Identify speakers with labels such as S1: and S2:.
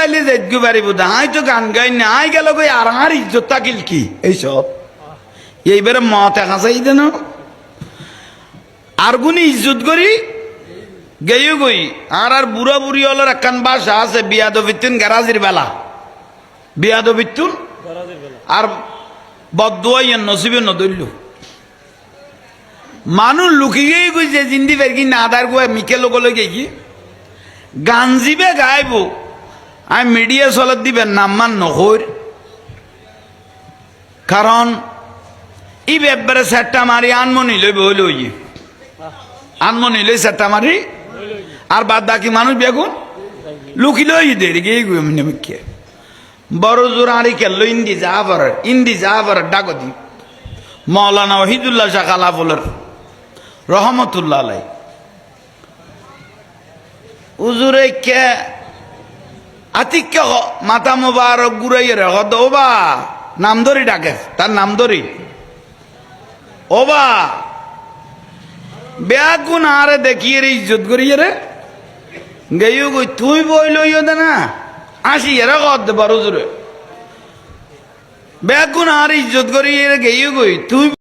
S1: গাইলে যাইতগু পারিব দা আই তো গান গাই না আই গেল কই আর ইজ্জত থাকিল কি এইসব এইবারে মতে খাসাই দেন আর গুনি ইজ্জত করি গেয়ু গই আর বুড়া বুড়ি হলার একখান বাসা আছে বিয়াদবিতুন গ্যারাজির বেলা বিয়াদবিতুন আর বদুয়াই নসিবে নদইল মানুষ লুকিয়েই গই যে জিন্দি বেরকি না দার গুয়া মিকে লোকলে গেকি গান জিবে গাইব আমি মিডিয়া চলত দিবেন নাম্মান নহর কারণ ই ব্যাপারে সেটটা মারি আনমনি লইব লই আনমনি লই সেটটা মারি আর বাদ বাকি মানুষ বেগুন লুকিলই দেরি গিয়ে মিকে বড় জোর আড়ি খেললো ইন্দি জাফর ডাকদি মৌলানা ওহিদুল্লাহ শাহ কালাফুলের রহমতুল্লাহ আলাই উজুরে কে আতিক মাথা মোবারক গুড়াইয়ে রে ওবা নাম ধরি ডাকে তার নাম ধরি ওবা বেয়াগুন আরে দেখিয়ে রে ইজ্জত করিয়ে রে গেইও গই তুই বই লইও দে না আসি এরা কত বড় জোরে বেয়াগুন আর ইজ্জত করিয়ে রে গেইও গই তুই